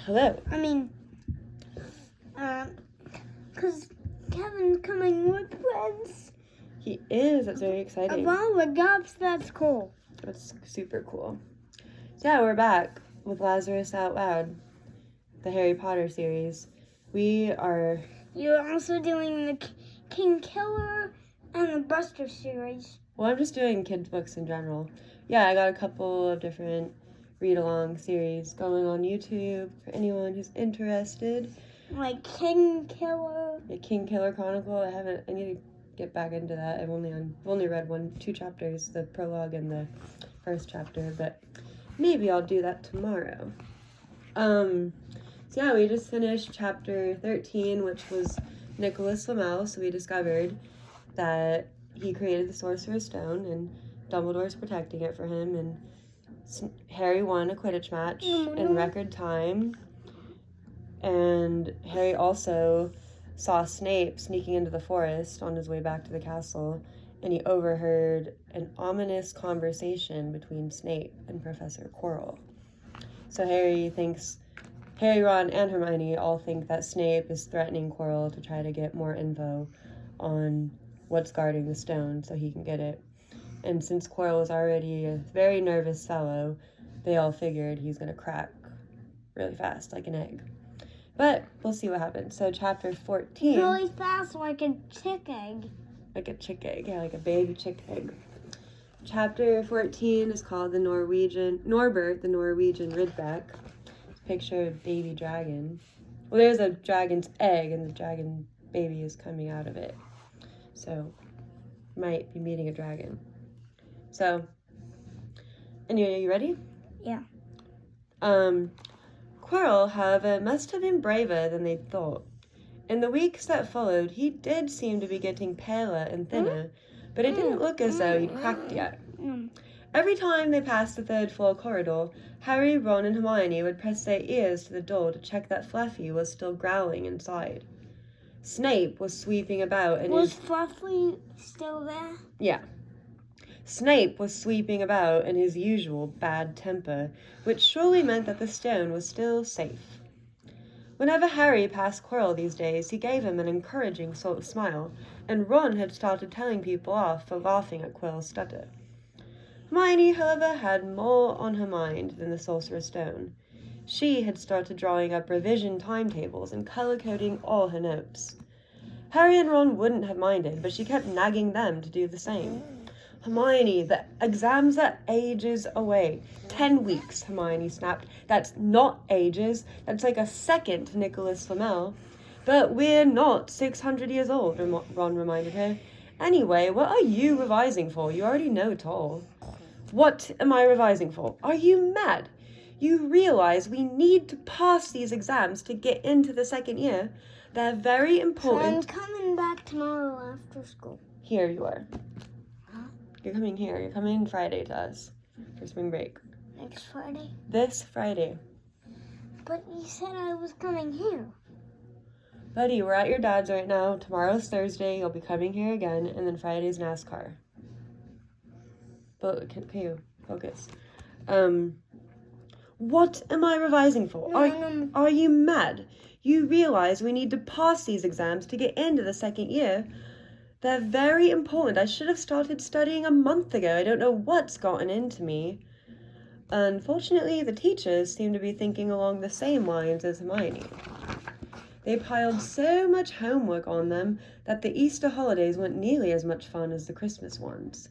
Hello. Because Kevin's coming with friends. He is. That's very exciting. Of all the jobs, that's cool. That's super cool. So yeah, we're back with Lazarus Out Loud, the Harry Potter series. You're also doing the King Killer and the Buster series. Well, I'm just doing kids' books in general. Yeah, I got a couple of different read-along series going on YouTube for anyone who's interested. Like King Killer. The King Killer Chronicle. I need to get back into that. I've only read 2 chapters, the prologue and the first chapter, but maybe I'll do that tomorrow. So yeah, we just finished chapter 13, which was Nicholas Flamel. So we discovered that he created the Sorcerer's Stone, and Dumbledore's protecting it for him, and Harry won a Quidditch match in record time, and Harry also saw Snape sneaking into the forest on his way back to the castle, and he overheard an ominous conversation between Snape and Professor Quirrell. So Harry, Ron, and Hermione all think that Snape is threatening Quirrell to try to get more info on what's guarding the stone so he can get it. And since Quirrell is already a very nervous fellow, they all figured he's going to crack really fast, like an egg. But we'll see what happens. So chapter 14... Really fast, like a chick egg. Like a chick egg, yeah, like a baby chick egg. Chapter 14 is called Norbert the Norwegian Ridgeback. Picture a baby dragon. Well, there's a dragon's egg, and the dragon baby is coming out of it. So, might be meeting a dragon. So, anyway, are you ready? Yeah. Quirrell, however, must have been braver than they'd thought. In the weeks that followed, he did seem to be getting paler and thinner, but it didn't look as though he'd cracked yet. Every time they passed the third-floor corridor, Harry, Ron, and Hermione would press their ears to the door to check that Fluffy was still growling inside. Snape was sweeping about and Was Fluffy still there? Yeah. Snape was sweeping about in his usual bad temper, which surely meant that the stone was still safe. Whenever Harry passed Quirrell these days, he gave him an encouraging sort of smile, and Ron had started telling people off for laughing at Quirrell's stutter. Hermione, however, had more on her mind than the Sorcerer's Stone. She had started drawing up revision timetables and color-coding all her notes. Harry and Ron wouldn't have minded, but she kept nagging them to do the same. Hermione, the exams are ages away. 10 weeks, Hermione snapped. That's not ages. That's like a second to Nicholas Flamel. But we're not 600 years old, Ron reminded her. Anyway, what are you revising for? You already know it all. What am I revising for? Are you mad? You realize we need to pass these exams to get into the second year. They're very important. So I'm coming back tomorrow after school. Here you are. You're coming here. You're coming Friday to us for spring break. Next Friday? This Friday. But you said I was coming here. Buddy, we're at your dad's right now. Tomorrow's Thursday. You'll be coming here again. And then Friday's NASCAR. But can you focus? What am I revising for? Are you mad? You realize we need to pass these exams to get into the second year. They're very important. I should have started studying a month ago. I don't know what's gotten into me. Unfortunately, the teachers seem to be thinking along the same lines as Hermione. They piled so much homework on them that the Easter holidays weren't nearly as much fun as the Christmas ones.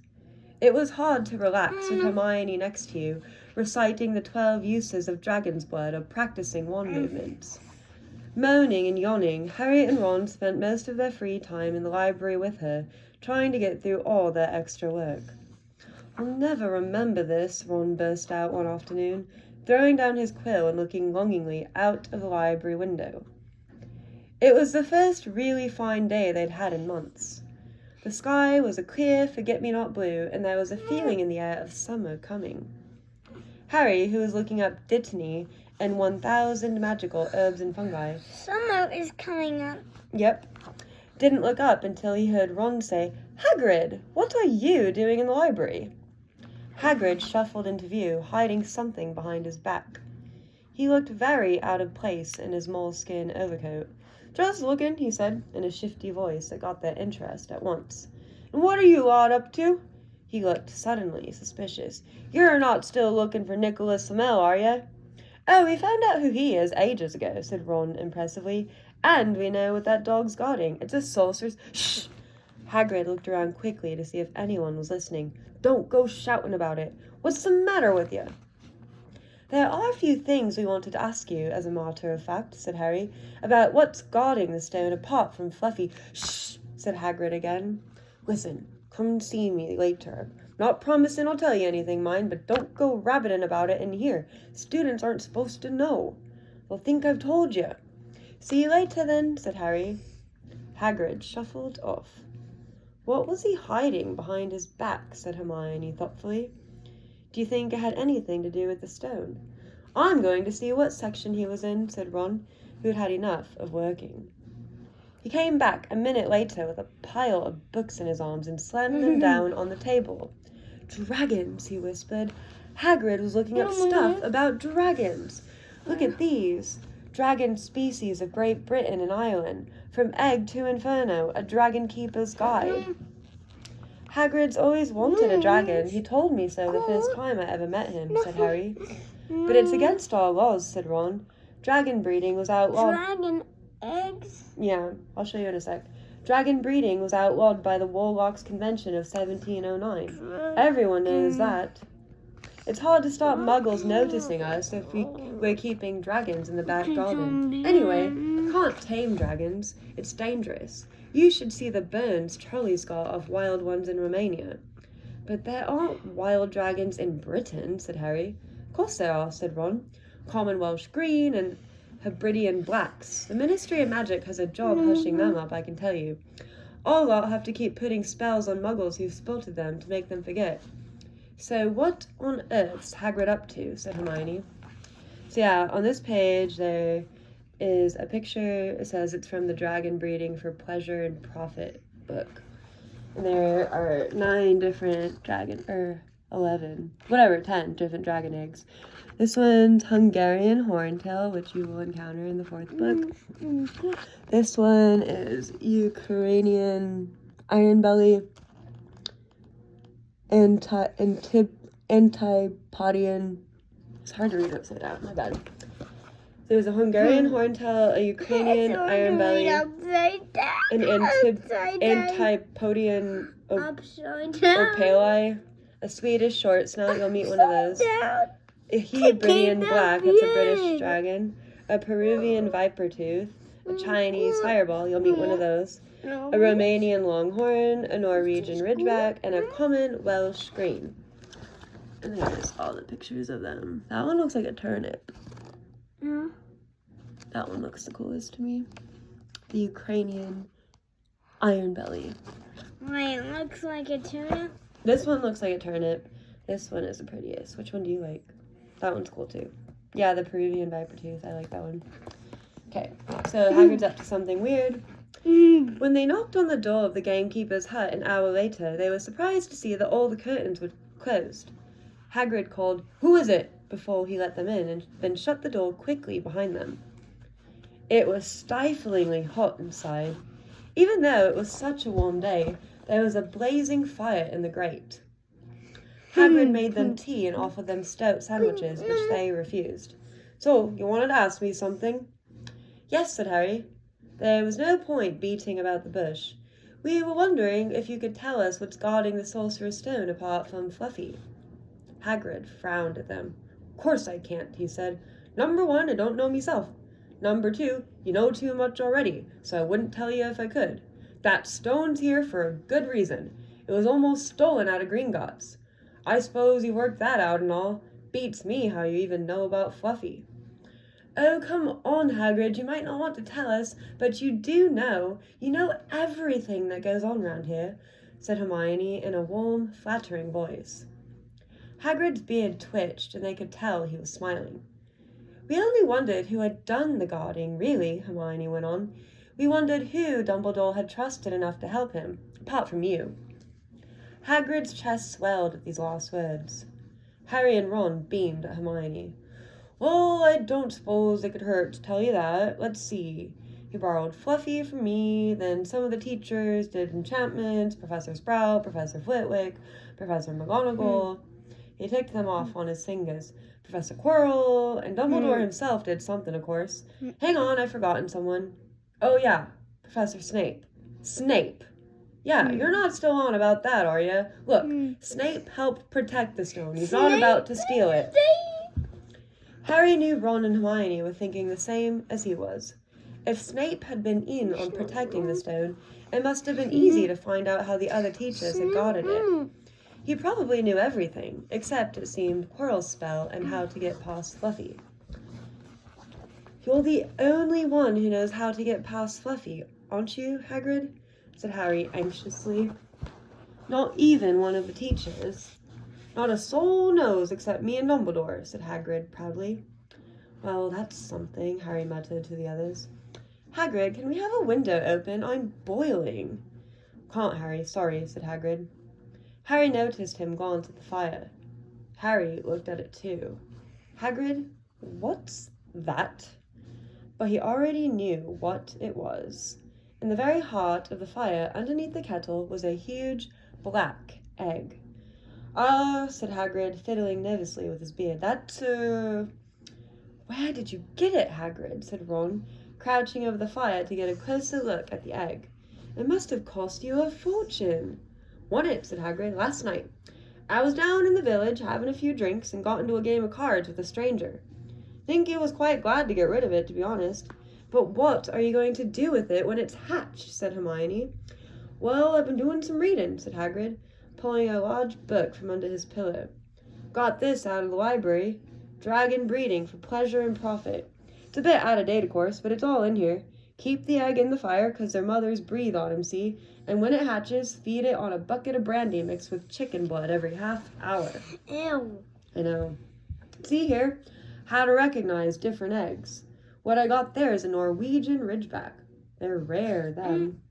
It was hard to relax with Hermione next to you, reciting the 12 uses of dragon's blood or practicing wand movements. Moaning and yawning, Harry and Ron spent most of their free time in the library with her, trying to get through all their extra work. I'll never remember this, Ron burst out one afternoon, throwing down his quill and looking longingly out of the library window. It was the first really fine day they'd had in months. The sky was a clear forget-me-not blue, and there was a feeling in the air of summer coming. Harry, who was looking up Dittany and 1,000 magical herbs and fungi. Summer is coming up. Yep. Didn't look up until he heard Ron say, "Hagrid, what are you doing in the library?" Hagrid shuffled into view, hiding something behind his back. He looked very out of place in his moleskin overcoat. "Just looking," he said, in a shifty voice that got their interest at once. "And what are you lot up to?" He looked suddenly suspicious. "You're not still looking for Nicholas Flamel, are you?" "Oh, we found out who he is ages ago," said Ron impressively. "And we know what that dog's guarding. It's a sorcerer's—" "Shh!" Hagrid looked around quickly to see if anyone was listening. "Don't go shouting about it. What's the matter with you?" "There are a few things we wanted to ask you, as a matter of fact," said Harry, "about what's guarding the stone apart from Fluffy." "Shh!" said Hagrid again. "Listen, come see me later. Not promising I'll tell you anything, mind, but don't go rabbiting about it in here. Students aren't supposed to know. They'll think I've told you." "See you later, then," said Harry. Hagrid shuffled off. "What was he hiding behind his back?" said Hermione thoughtfully. "Do you think it had anything to do with the stone?" "I'm going to see what section he was in," said Ron, who had had enough of working. He came back a minute later with a pile of books in his arms and slammed them down on the table. "Dragons," he whispered. Hagrid was looking up stuff about dragons. "Look at these. Dragon species of Great Britain and Ireland. From Egg to Inferno, a Dragon Keeper's Guide." "Hagrid's always wanted a dragon. He told me so the first time I ever met him," said Harry. "But it's against our laws," said Ron. "Dragon breeding was outlawed." Dragon eggs? Yeah, I'll show you in a sec. "Dragon breeding was outlawed by the Warlocks Convention of 1709. Everyone knows that. It's hard to stop muggles noticing us if we're keeping dragons in the back garden. Anyway, I can't tame dragons. It's dangerous. You should see the burns trolleys got of wild ones in Romania." "But there aren't wild dragons in Britain," said Harry. "Of course there are," said Ron. "Common Welsh green and Hebridean blacks. The Ministry of Magic has a job hushing them up, I can tell you. All lot have to keep putting spells on muggles who've spotted them to make them forget." "So what on earth's Hagrid up to?" said Hermione. So yeah, on this page there is a picture. It says it's from the Dragon Breeding for Pleasure and Profit book. And there are 9 different 10 different dragon eggs. This one's Hungarian Horntail, which you will encounter in the 4th book. This one is Ukrainian Ironbelly, Antipodian. It's hard to read upside down, my bad. There's a Hungarian Horntail, a Ukrainian Ironbelly, an Antipodian Opali, a Swedish short snout, you'll meet one of those, a Hebridean black, that's a British dragon, a Peruvian viper tooth, a Chinese fireball, you'll meet one of those, a Romanian longhorn, a Norwegian ridgeback, and a common Welsh green. And there's all the pictures of them. That one looks like a turnip. Yeah. That one looks the coolest to me. The Ukrainian Ironbelly. Wait, it looks like a turnip? This one looks like a turnip. This one is the prettiest. Which one do you like? That one's cool too. Yeah, the Peruvian viper tooth. I like that one. Okay, so Hagrid's up to something weird. When they knocked on the door of the gamekeeper's hut an hour later, they were surprised to see that all the curtains were closed. Hagrid called, "Who is it?" before he let them in, and then shut the door quickly behind them. It was stiflingly hot inside. Even though it was such a warm day, there was a blazing fire in the grate. Hagrid made them tea and offered them stout sandwiches, which they refused. "So, you wanted to ask me something?" "Yes," said Harry. "There was no point beating about the bush. We were wondering if you could tell us what's guarding the Sorcerer's Stone apart from Fluffy." Hagrid frowned at them. "Of course I can't," he said. "Number 1, I don't know myself. Number 2, you know too much already, so I wouldn't tell you if I could. That stone's here for a good reason. It was almost stolen out of Gringotts. I suppose you worked that out and all. Beats me how you even know about Fluffy." "Oh, come on, Hagrid, you might not want to tell us, but you do know. You know everything that goes on around here," said Hermione in a warm, flattering voice. Hagrid's beard twitched, and they could tell he was smiling. "We only wondered who had done the guarding, really," Hermione went on. "We wondered who Dumbledore had trusted enough to help him, apart from you." Hagrid's chest swelled at these last words. Harry and Ron beamed at Hermione. Well, I don't suppose it could hurt to tell you that. Let's see. He borrowed Fluffy from me, then some of the teachers did enchantments, Professor Sprout, Professor Flitwick, Professor McGonagall. He ticked them off on his fingers. Professor Quirrell, and Dumbledore himself did something, of course. Hang on, I've forgotten someone. Oh yeah, Professor Snape. Snape! Yeah, you're not still on about that, are you? Look, Snape helped protect the stone. He's not about to steal it. Harry knew Ron and Hermione were thinking the same as he was. If Snape had been in on protecting the stone, it must have been easy to find out how the other teachers had guarded it. He probably knew everything, except, it seemed, Quirrell's spell and how to get past Fluffy. You're the only one who knows how to get past Fluffy, aren't you, Hagrid? Said Harry anxiously. Not even one of the teachers. Not a soul knows except me and Dumbledore, said Hagrid proudly. Well, that's something, Harry muttered to the others. Hagrid, can we have a window open? I'm boiling. Can't, Harry, sorry, said Hagrid. Harry noticed him glance at the fire. Harry looked at it too. Hagrid, what's that? But he already knew what it was. In the very heart of the fire, underneath the kettle, was a huge black egg. Ah, said Hagrid, fiddling nervously with his beard. That's, Where did you get it, Hagrid? Said Ron, crouching over the fire to get a closer look at the egg. It must have cost you a fortune. Won it, said Hagrid, last night. I was down in the village having a few drinks and got into a game of cards with a stranger. Think he was quite glad to get rid of it, to be honest. But what are you going to do with it when it's hatched? Said Hermione. Well, I've been doing some reading, said Hagrid, pulling a large book from under his pillow. Got this out of the library. Dragon breeding for pleasure and profit. It's a bit out of date, of course, but it's all in here. Keep the egg in the fire, 'cause their mothers breathe on him, see? And when it hatches, feed it on a bucket of brandy mixed with chicken blood every half hour. Ew. I know. See here, how to recognize different eggs. What I got there is a Norwegian Ridgeback. They're rare, them.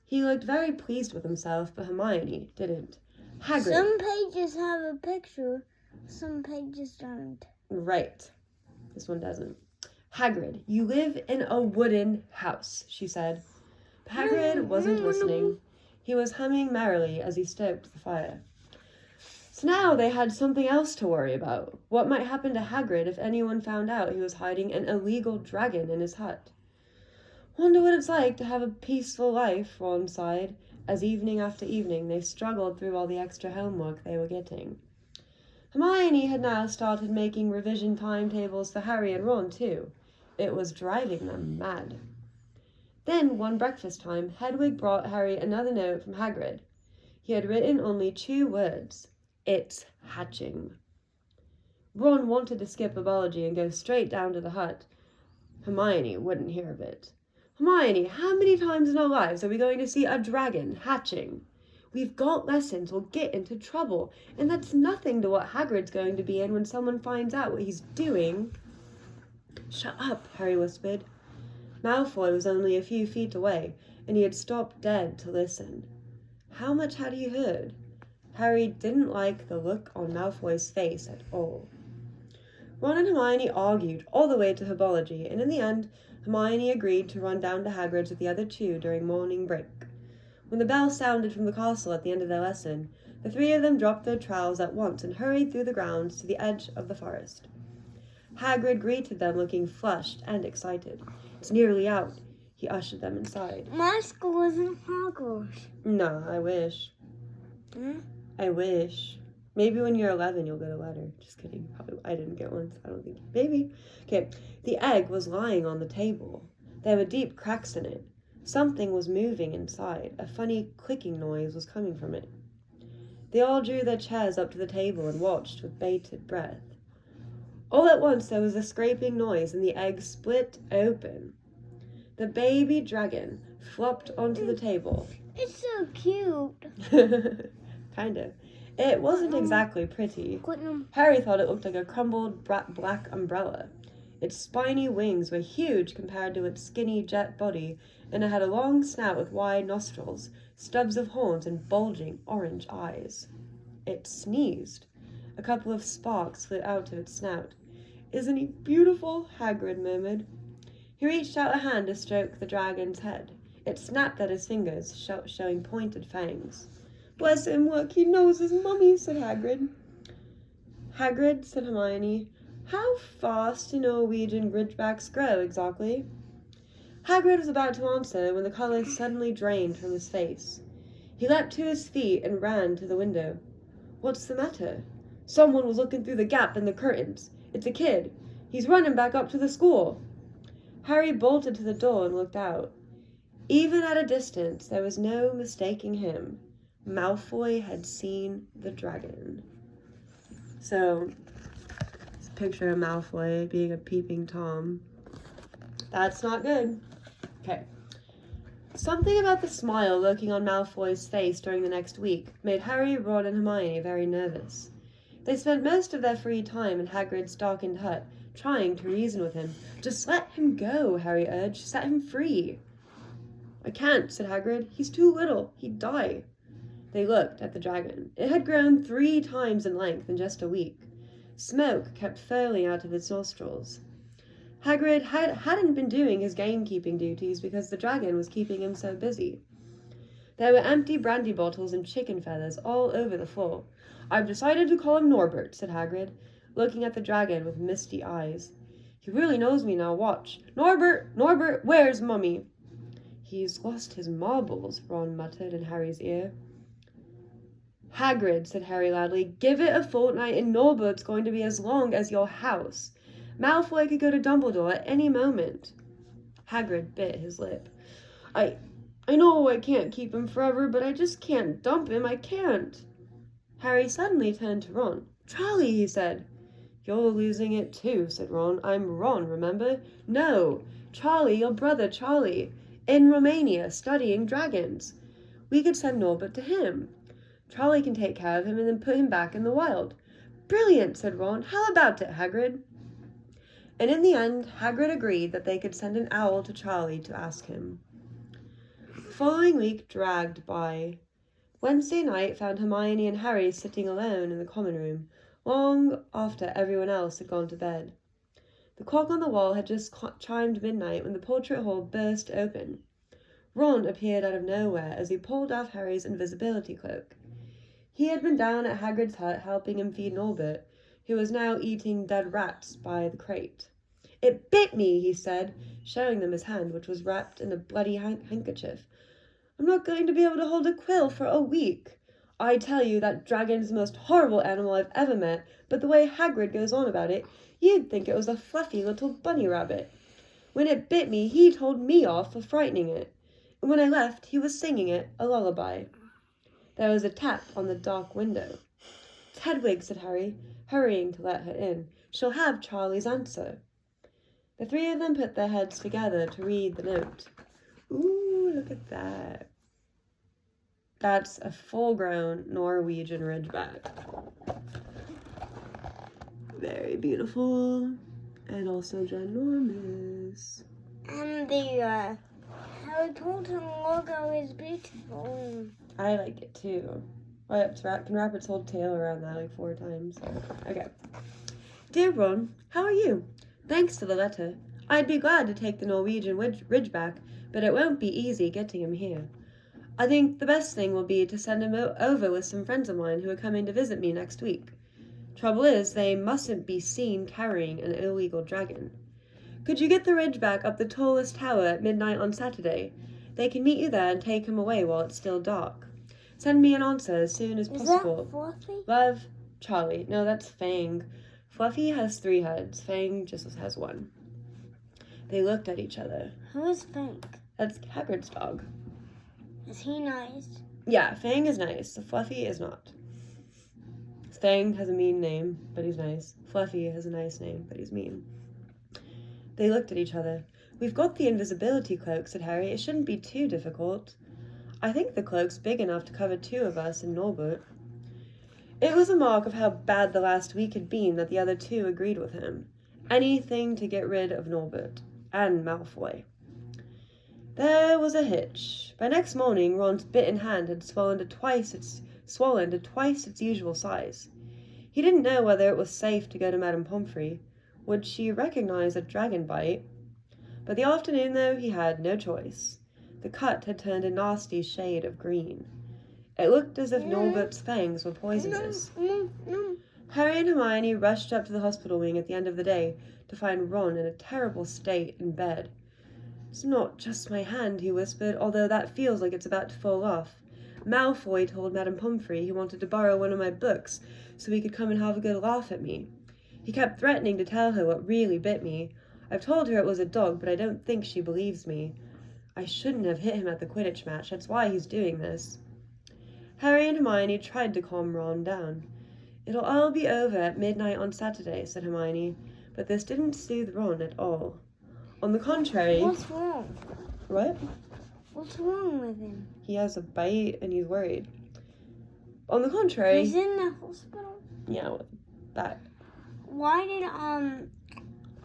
He looked very pleased with himself, but Hermione didn't. Hagrid. Some pages have a picture, some pages don't. Right. This one doesn't. Hagrid, you live in a wooden house, she said. But Hagrid wasn't listening. He was humming merrily as he stoked the fire. So now they had something else to worry about. What might happen to Hagrid if anyone found out he was hiding an illegal dragon in his hut? Wonder what it's like to have a peaceful life, Ron sighed, as evening after evening they struggled through all the extra homework they were getting. Hermione had now started making revision timetables for Harry and Ron, too. It was driving them mad. Then, one breakfast time, Hedwig brought Harry another note from Hagrid. He had written only 2 words. It's hatching. Ron wanted to skip herbology and go straight down to the hut. Hermione wouldn't hear of it. Hermione, how many times in our lives are we going to see a dragon hatching? We've got lessons, we'll get into trouble, and that's nothing to what Hagrid's going to be in when someone finds out what he's doing. Shut up, Harry whispered. Malfoy was only a few feet away, and he had stopped dead to listen. How much had he heard? Harry didn't like the look on Malfoy's face at all. Ron and Hermione argued all the way to herbology, and in the end, Hermione agreed to run down to Hagrid's with the other 2 during morning break. When the bell sounded from the castle at the end of their lesson, the 3 of them dropped their trowels at once and hurried through the grounds to the edge of the forest. Hagrid greeted them looking flushed and excited. It's nearly out. He ushered them inside. My school isn't Hogwarts. No, I wish. I wish. Maybe when you're 11 you'll get a letter. Just kidding. Probably, I didn't get one, so I don't think. Maybe. Okay, the egg was lying on the table. There were deep cracks in it. Something was moving inside. A funny clicking noise was coming from it. They all drew their chairs up to the table and watched with bated breath. All at once there was a scraping noise and the egg split open. The baby dragon flopped onto the table. It's so cute. Kinda. It wasn't exactly pretty. Harry thought it looked like a crumbled black umbrella. Its spiny wings were huge compared to its skinny jet body, and it had a long snout with wide nostrils, stubs of horns, and bulging orange eyes. It sneezed. A couple of sparks flew out of its snout. Isn't he beautiful? Hagrid murmured. He reached out a hand to stroke the dragon's head. It snapped at his fingers, showing pointed fangs. Bless him, look, he knows his mummy, said Hagrid. Hagrid, said Hermione, how fast do Norwegian ridgebacks grow exactly? Hagrid was about to answer when the colour suddenly drained from his face. He leapt to his feet and ran to the window. What's the matter? Someone was looking through the gap in the curtains. It's a kid. He's running back up to the school. Harry bolted to the door and looked out. Even at a distance, there was no mistaking him. Malfoy had seen the dragon. So, this picture of Malfoy being a peeping Tom. That's not good. Okay. Something about the smile lurking on Malfoy's face during the next week made Harry, Ron, and Hermione very nervous. They spent most of their free time in Hagrid's darkened hut, trying to reason with him. Just let him go, Harry urged. Set him free. I can't, said Hagrid. He's too little. He'd die. They looked at the dragon. It had grown 3 times in length in just a week. Smoke kept furling out of its nostrils. Hagrid hadn't been doing his gamekeeping duties because the dragon was keeping him so busy. There were empty brandy bottles and chicken feathers all over the floor. I've decided to call him Norbert, said Hagrid, looking at the dragon with misty eyes. He really knows me now, watch. Norbert! Norbert, where's Mummy? He's lost his marbles, Ron muttered in Harry's ear. Hagrid, said Harry loudly, give it a fortnight and Norbert's going to be as long as your house. Malfoy could go to Dumbledore at any moment. Hagrid bit his lip. I know I can't keep him forever, but I just can't dump him. I can't. Harry suddenly turned to Ron. Charlie, he said. You're losing it too, said Ron. I'm Ron, remember? No, Charlie, your brother Charlie, in Romania, studying dragons. We could send Norbert to him. Charlie can take care of him and then put him back in the wild. Brilliant, said Ron. How about it, Hagrid? And in the end, Hagrid agreed that they could send an owl to Charlie to ask him. The following week dragged by. Wednesday night found Hermione and Harry sitting alone in the common room, long after everyone else had gone to bed. The clock on the wall had just chimed midnight when the portrait hole burst open. Ron appeared out of nowhere as he pulled off Harry's invisibility cloak. He had been down at Hagrid's hut helping him feed Norbert, who was now eating dead rats by the crate. It bit me, he said, showing them his hand, which was wrapped in a bloody handkerchief. I'm not going to be able to hold a quill for a week. I tell you, that dragon's the most horrible animal I've ever met, but the way Hagrid goes on about it, you'd think it was a fluffy little bunny rabbit. When it bit me, he told me off for frightening it, and when I left, he was singing it a lullaby. There was a tap on the dark window. It's Hedwig, said Harry, hurrying to let her in. She'll have Charlie's answer. The 3 of them put their heads together to read the note. Ooh, look at that. That's a full-grown Norwegian ridgeback. Very beautiful. And also ginormous. And the Harry Potter logo is beautiful. I like it too. Oh, yeah, can wrap its whole tail around that like 4 times. Okay. Dear Ron, how are you? Thanks for the letter. I'd be glad to take the Norwegian ridgeback, but it won't be easy getting him here. I think the best thing will be to send him over with some friends of mine who are coming to visit me next week. Trouble is, they mustn't be seen carrying an illegal dragon. Could you get the ridgeback up the tallest tower at midnight on Saturday? They can meet you there and take him away while it's still dark. Send me an answer as soon as possible. Is that Fluffy? Love, Charlie. No, that's Fang. Fluffy has 3 heads. Fang just has 1. They looked at each other. Who is Frank? That's Hagrid's dog. Is he nice? Yeah, Fang is nice. Fluffy is not. Fang has a mean name, but he's nice. Fluffy has a nice name, but he's mean. They looked at each other. We've got the invisibility cloak, said Harry. It shouldn't be too difficult. I think the cloak's big enough to cover 2 of us and Norbert. It was a mark of how bad the last week had been that the other 2 agreed with him. Anything to get rid of Norbert. And Malfoy. There was a hitch. By next morning, Ron's bitten hand had swollen to twice its usual size. He didn't know whether it was safe to go to Madame Pomfrey. Would she recognize a dragon bite? But the afternoon, though, he had no choice. The cut had turned a nasty shade of green. It looked as if Norbert's fangs were poisonous. Harry and Hermione rushed up to the hospital wing at the end of the day to find Ron in a terrible state in bed. "It's not just my hand," he whispered, "although that feels like it's about to fall off. Malfoy told Madame Pomfrey he wanted to borrow one of my books so he could come and have a good laugh at me. He kept threatening to tell her what really bit me. I've told her it was a dog, but I don't think she believes me. I shouldn't have hit him at the Quidditch match. That's why he's doing this." Harry and Hermione tried to calm Ron down. "It'll all be over at midnight on Saturday," said Hermione, but this didn't soothe Ron at all. On the contrary... What's wrong? What? What's wrong with him? He has a bite and he's worried. On the contrary... He's in the hospital? Yeah, with that. Why did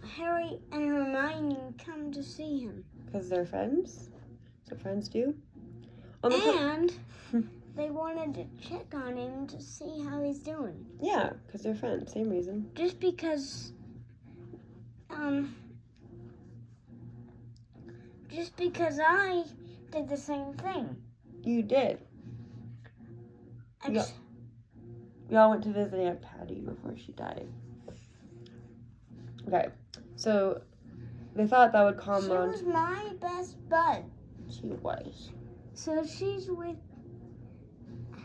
Harry and Hermione come to see him? Because they're friends. That's what friends do. And they wanted to check on him to see how he's doing. Yeah, because they're friends. Same reason. Just because I did the same thing. You did. Y'all went to visit Aunt Patty before she died. Okay, so they thought that would calm Ron. She was my best bud. She was. So she's with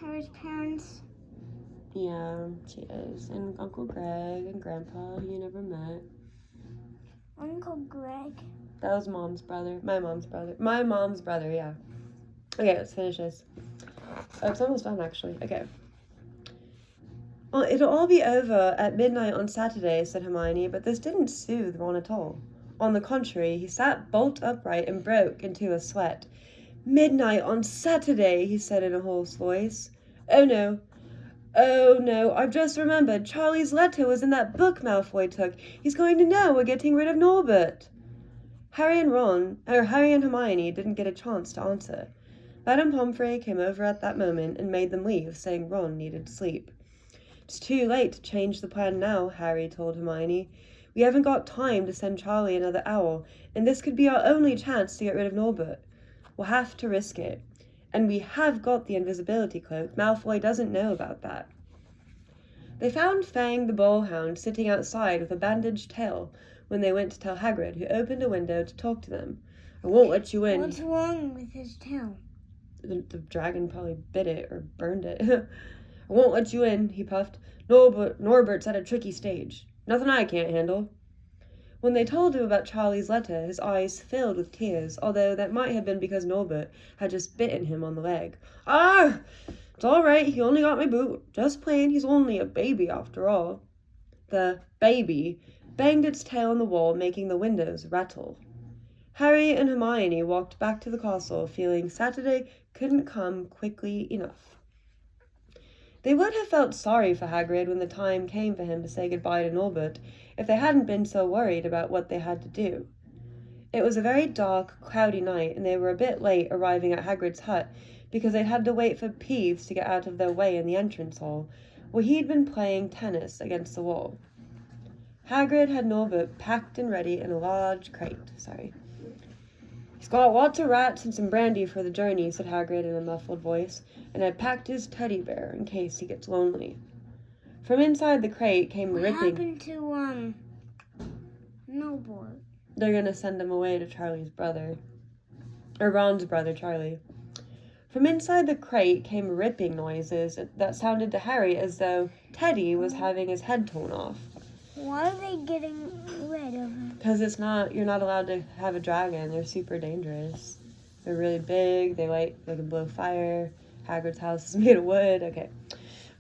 Harry's parents. Yeah, she is. And Uncle Greg and Grandpa, who you never met. Uncle Greg? That was Mom's brother. My mom's brother. My mom's brother, yeah. Okay, let's finish this. Oh, it's almost done, actually. Okay. "Well, it'll all be over at midnight on Saturday," said Hermione, but this didn't soothe Ron at all. On the contrary, he sat bolt upright and broke into a sweat. "Midnight on Saturday," he said in a hoarse voice. Oh no, I've just remembered. Charlie's letter was in that book Malfoy took. He's going to know we're getting rid of Norbert." Harry and Hermione didn't get a chance to answer. Madame Pomfrey came over at that moment and made them leave, saying Ron needed sleep. "It's too late to change the plan now," Harry told Hermione. "We haven't got time to send Charlie another owl, and this could be our only chance to get rid of Norbert. We'll have to risk it. And we have got the invisibility cloak. Malfoy doesn't know about that." They found Fang the Bullhound sitting outside with a bandaged tail when they went to tell Hagrid, who opened a window to talk to them. "I won't let you in." What's wrong with his tail? The dragon probably bit it or burned it. "I won't let you in," he puffed. Norbert's at a tricky stage. Nothing I can't handle." When they told him about Charlie's letter, his eyes filled with tears, although that might have been because Norbert had just bitten him on the leg. "Ah! It's all right. He only got my boot. Just plain. He's only a baby after all." The baby banged its tail on the wall, making the windows rattle. Harry and Hermione walked back to the castle, feeling Saturday couldn't come quickly enough. They would have felt sorry for Hagrid when the time came for him to say goodbye to Norbert, if they hadn't been so worried about what they had to do. It was a very dark, cloudy night, and they were a bit late arriving at Hagrid's hut because they'd had to wait for Peeves to get out of their way in the entrance hall, where he'd been playing tennis against the wall. Hagrid had Norbert packed and ready in a large crate. "He's got lots of rats and some brandy for the journey," said Hagrid in a muffled voice, "and I packed his teddy bear in case he gets lonely." From inside the crate came What ripping... happened to, Norbert? They're gonna send him away to Charlie's brother. Or Ron's brother, Charlie. From inside the crate came ripping noises that sounded to Harry as though Teddy was having his head torn off. Why are they getting rid of him? Because you're not allowed to have a dragon. They're super dangerous. They're really big. They can blow fire. Hagrid's house is made of wood. Okay.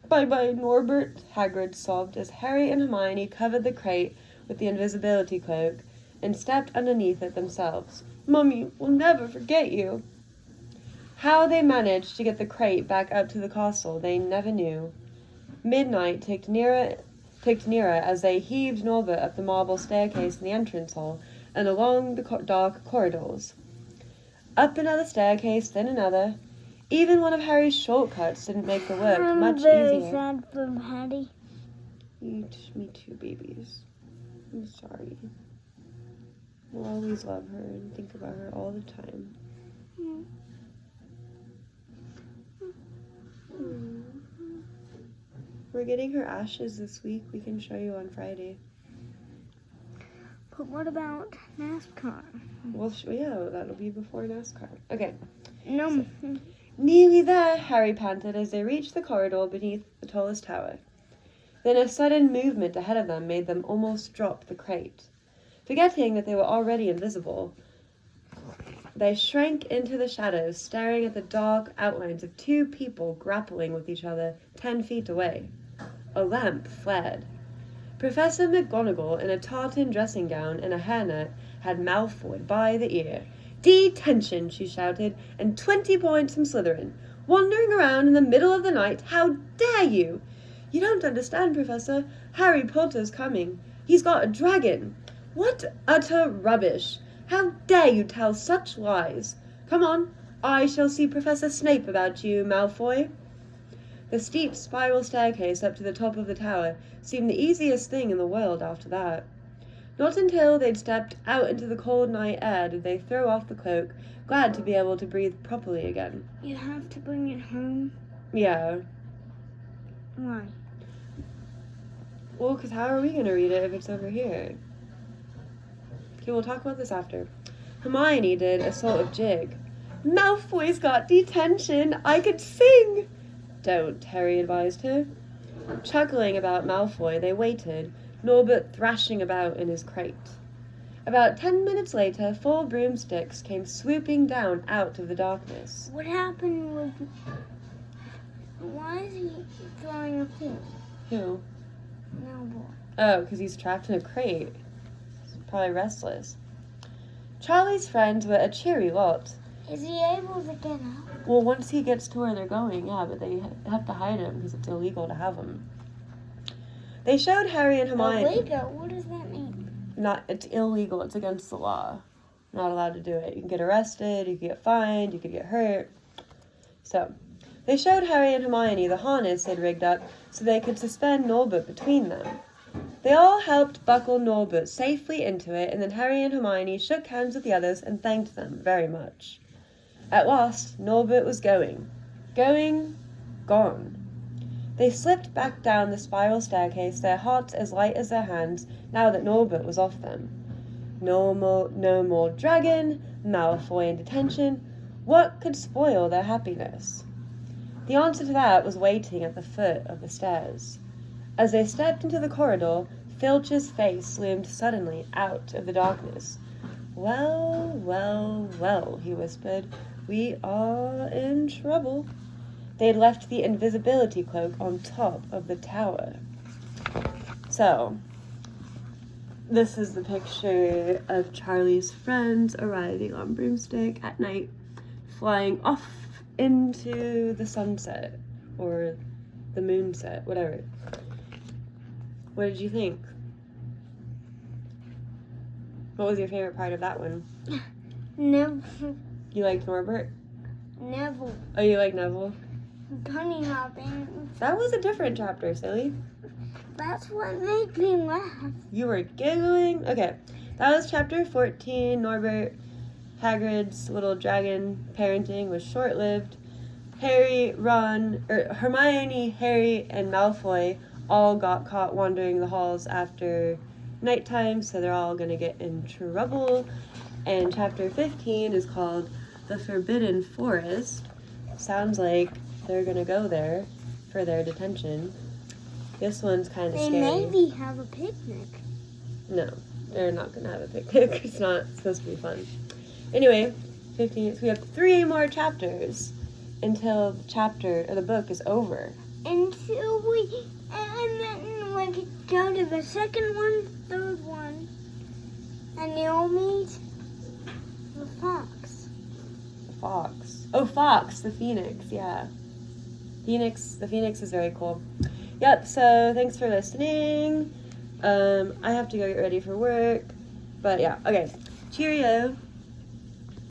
"Bye-bye, Norbert," Hagrid sobbed as Harry and Hermione covered the crate with the invisibility cloak and stepped underneath it themselves. "Mummy, we'll never forget you." How they managed to get the crate back up to the castle, they never knew. Midnight ticked nearer as they heaved Norbert up the marble staircase in the entrance hall and along the dark corridors. Up another staircase, then another. Even one of Harry's shortcuts didn't make the work much easier. I'm very sad for Patty. Me too, babies. I'm sorry. We'll always love her and think about her all the time. We're getting her ashes this week. We can show you on Friday. But what about NASCAR? Well, yeah, that'll be before NASCAR. Okay. No. So, nearly there, Harry panted as they reached the corridor beneath the tallest tower. Then a sudden movement ahead of them made them almost drop the crate. Forgetting that they were already invisible, they shrank into the shadows, staring at the dark outlines of two people grappling with each other 10 feet away. A lamp flared. Professor McGonagall, in a tartan dressing gown and a hairnet, had Malfoy by the ear. "Detention," she shouted, "and 20 points from Slytherin. Wandering around in the middle of the night, how dare you? You don't understand, Professor. Harry Potter's coming. He's got a dragon." "What utter rubbish! How dare you tell such lies? Come on, I shall see Professor Snape about you, Malfoy." The steep spiral staircase up to the top of the tower seemed the easiest thing in the world after that. Not until they'd stepped out into the cold night air did they throw off the cloak, glad to be able to breathe properly again. You have to bring it home? Yeah. Why? Well, because how are we going to read it if it's over here? Okay, we'll talk about this after. Hermione did a sort of jig. "Malfoy's got detention. I could sing." "Don't," Harry advised her. Chuckling about Malfoy, they waited, Norbert thrashing about in his crate. About 10 minutes later, 4 broomsticks came swooping down out of the darkness. What happened with... Why is he throwing a fit? Who? Noble. Oh, because he's trapped in a crate. He's probably restless. Charlie's friends were a cheery lot. Is he able to get out? Well, once he gets to where they're going, yeah, but they have to hide him because it's illegal to have him. They showed Harry and Hermione... Illegal? What does that mean? It's illegal. It's against the law. Not allowed to do it. You can get arrested, you can get fined, you could get hurt. So, they showed Harry and Hermione the harness they'd rigged up so they could suspend Norbert between them. They all helped buckle Norbert safely into it, and then Harry and Hermione shook hands with the others and thanked them very much. At last, Norbert was going. Gone. They slipped back down the spiral staircase, their hearts as light as their hands, now that Norbert was off them. No more dragon, Malfoy in detention. What could spoil their happiness? The answer to that was waiting at the foot of the stairs. As they stepped into the corridor, Filch's face loomed suddenly out of the darkness. Well, he whispered. "We are in trouble." They'd left the invisibility cloak on top of the tower. So, this is the picture of Charlie's friends arriving on Broomstick at night, flying off into the sunset, or the moonset, whatever. What did you think? What was your favorite part of that one? Neville. You liked Norbert? Neville. Oh, you like Neville? Bunny hopping. That was a different chapter, silly. That's what made me laugh. You were giggling? Okay, that was chapter 14. Norbert Hagrid's little dragon parenting was short-lived. Hermione, Harry, and Malfoy all got caught wandering the halls after nighttime, so they're all gonna get in trouble. And chapter 15 is called The Forbidden Forest. Sounds like they're gonna go there for their detention. This one's kind of scary. They maybe have a picnic. No, they're not gonna have a picnic. It's not supposed to be fun. Anyway, 15. So we have 3 more chapters until the book is over. And then we go to the second one, third one, and you'll meet the fox. The fox. Oh, Fox, the phoenix. Yeah. The phoenix is very cool. Yep. So thanks for listening. I have to go get ready for work, but yeah. Okay. Cheerio.